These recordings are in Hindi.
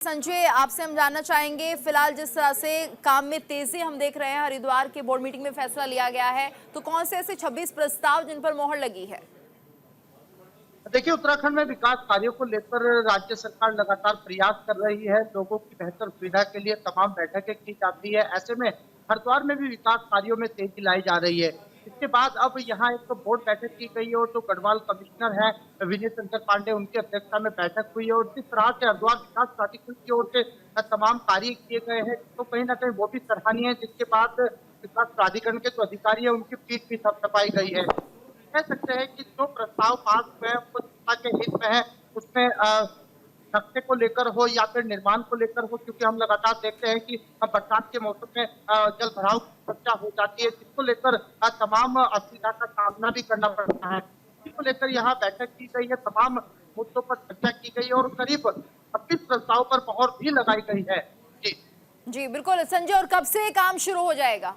संजय, आपसे हम जानना चाहेंगे फिलहाल जिस तरह से काम में तेजी हम देख रहे हैं, हरिद्वार के बोर्ड मीटिंग में फैसला लिया गया है, तो कौन से ऐसे 26 प्रस्ताव जिन पर मोहर लगी है? देखिए, उत्तराखंड में विकास कार्यों को लेकर राज्य सरकार लगातार प्रयास कर रही है। लोगों की बेहतर सुविधा के लिए तमाम बैठकें की जाती है। ऐसे में हरिद्वार में भी विकास कार्यों में तेजी लाई जा रही है। इसके बाद अब यहाँ एक बोर्ड बैठक की गई है और जो गढ़वाल कमिश्नर है विनय शंकर पांडे, उनकी अध्यक्षता में बैठक हुई है और जिस तरह से हरिद्वार विकास प्राधिकरण की ओर से तमाम कार्य किए गए हैं, तो कहीं ना कहीं वो भी सराहनीय है। जिसके बाद विकास प्राधिकरण के जो अधिकारी है उनकी पीठ भी थपथपाई गई है। कह सकते हैं कि जो प्रस्ताव पास हुए हैं वो जनता के हित में है। उसमें नक्शे को लेकर हो या फिर निर्माण को लेकर हो, क्योंकि हम लगातार देखते हैं कि बरसात के मौसम में जल भराव की समस्या हो जाती है, जिसको लेकर तमाम असुविधा का सामना भी करना पड़ता है। इसी को लेकर यहाँ बैठक की गई है, तमाम मुद्दों पर चर्चा की गई है और करीब 26 प्रस्ताव पर मोहर भी लगाई गई है। जी जी बिल्कुल संजय, और कब से काम शुरू हो जाएगा?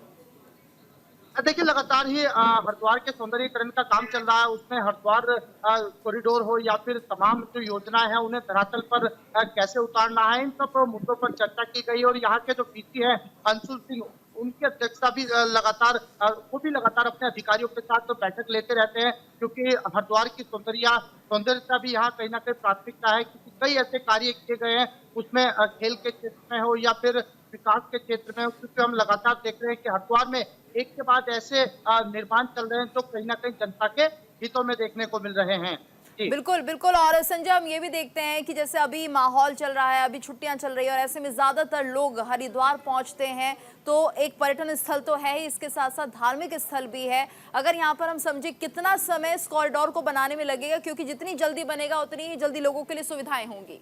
देखिए, लगातार ही हरिद्वार के सौंदर्यीकरण का काम चल रहा है। उसमें हरिद्वार कॉरिडोर हो या फिर तमाम जो योजनाएं हैं उन्हें धरातल पर कैसे उतारना है, इन सब मुद्दों पर चर्चा की गई। और यहाँ के जो पीसी हैं अंशुल सिंह, उनकी अध्यक्षता भी लगातार वो भी लगातार अपने अधिकारियों के साथ तो बैठक लेते रहते हैं, क्योंकि हरिद्वार की सौंदर्यता भी यहाँ कहीं ना कहीं प्राथमिकता है। क्योंकि कई ऐसे कार्य किए गए हैं, उसमें खेल के क्षेत्र में हो या फिर विकास के क्षेत्र में हो, क्योंकि हम लगातार देख रहे हैं कि हरिद्वार में एक के बाद ऐसे निर्माण चल रहे हैं जो कहीं ना कहीं जनता के हितों में देखने को मिल रहे हैं। जी बिल्कुल बिल्कुल। और संजय, हम ये भी देखते हैं कि जैसे अभी माहौल चल रहा है, अभी छुट्टियां चल रही है और ऐसे में ज्यादातर लोग हरिद्वार पहुंचते हैं, तो एक पर्यटन स्थल तो है ही, इसके साथ साथ धार्मिक स्थल भी है। अगर यहाँ पर हम समझे कितना समय इस कॉरिडोर को बनाने में लगेगा, क्योंकि जितनी जल्दी बनेगा उतनी ही जल्दी लोगों के लिए सुविधाएं होंगी।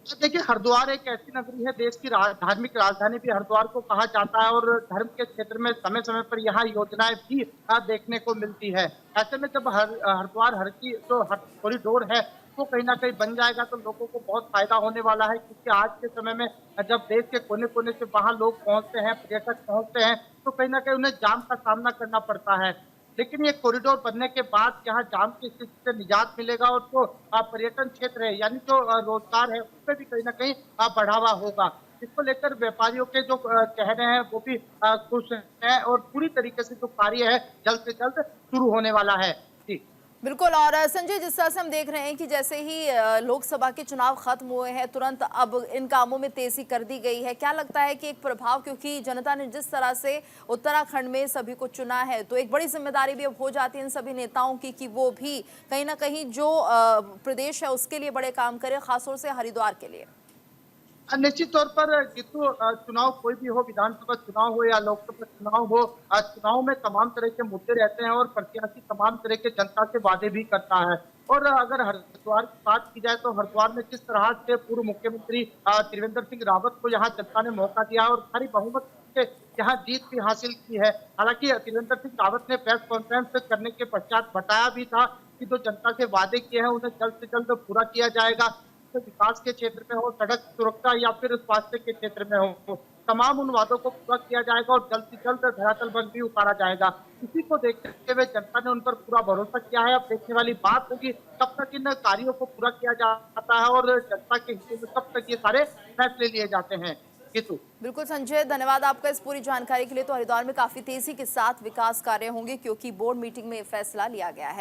देखिए, हरिद्वार एक ऐसी नगरी है, देश की धार्मिक राजधानी भी हरिद्वार को कहा जाता है और धर्म के क्षेत्र में समय समय पर यहाँ योजनाएं भी देखने को मिलती है। ऐसे में जब हरिद्वार हर की जो कॉरिडोर है वो कहीं ना कहीं बन जाएगा तो लोगों को बहुत फायदा होने वाला है। क्योंकि आज के समय में जब देश के कोने कोने से वहां लोग पहुंचते हैं, पर्यटक पहुंचते हैं, तो कहीं ना कहीं उन्हें जाम का सामना करना पड़ता है। लेकिन ये कॉरिडोर बनने के बाद यहाँ जाम की स्थिति से निजात मिलेगा और जो पर्यटन क्षेत्र है यानी जो रोजगार है उसमें भी कहीं ना कहीं बढ़ावा होगा। इसको लेकर व्यापारियों के जो चेहरे हैं वो भी खुश हैं और पूरी तरीके से जो कार्य है जल्द से जल्द शुरू होने वाला है। जी बिल्कुल। और संजय, जिस तरह से हम देख रहे हैं कि जैसे ही लोकसभा के चुनाव खत्म हुए हैं, तुरंत अब इन कामों में तेजी कर दी गई है। क्या लगता है कि एक प्रभाव, क्योंकि जनता ने जिस तरह से उत्तराखंड में सभी को चुना है, तो एक बड़ी जिम्मेदारी भी अब हो जाती है इन सभी नेताओं की कि वो भी कहीं ना कहीं जो प्रदेश है उसके लिए बड़े काम करें, खासतौर से हरिद्वार के लिए। निश्चित तौर पर जितु चुनाव कोई भी हो, विधानसभा चुनाव हो या लोकसभा चुनाव हो, चुनाव में तमाम तरह के मुद्दे रहते हैं और प्रत्याशी तमाम तरह के जनता से वादे भी करता है। और अगर हरिद्वार की बात की जाए तो हरिद्वार में जिस तरह से पूर्व मुख्यमंत्री त्रिवेंद्र सिंह रावत को यहाँ जनता ने मौका दिया और भारी बहुमत से यहाँ जीत भी हासिल की है। हालांकि त्रिवेंद्र सिंह रावत ने प्रेस कॉन्फ्रेंस करने के पश्चात बताया भी था कि जो जनता से वादे किए हैं उन्हें जल्द से जल्द पूरा किया जाएगा। विकास के क्षेत्र में हो, सड़क सुरक्षा या फिर स्वास्थ्य के क्षेत्र में हो, तमाम उन वादों को पूरा किया जाएगा और जल्द से जल्द धरातल पर भी उतारा जाएगा। इसी को देखते हुए जनता ने उन पर पूरा भरोसा किया है। अब देखने वाली बात होगी कब तक इन कार्यों को पूरा किया जाता है और जनता के हिस्से में कब तक ये सारे फैसले लिए जाते हैं। बिल्कुल संजय, धन्यवाद आपका इस पूरी जानकारी के लिए। तो हरिद्वार में काफी तेजी के साथ विकास कार्य होंगे, क्योंकि बोर्ड मीटिंग में फैसला लिया गया है।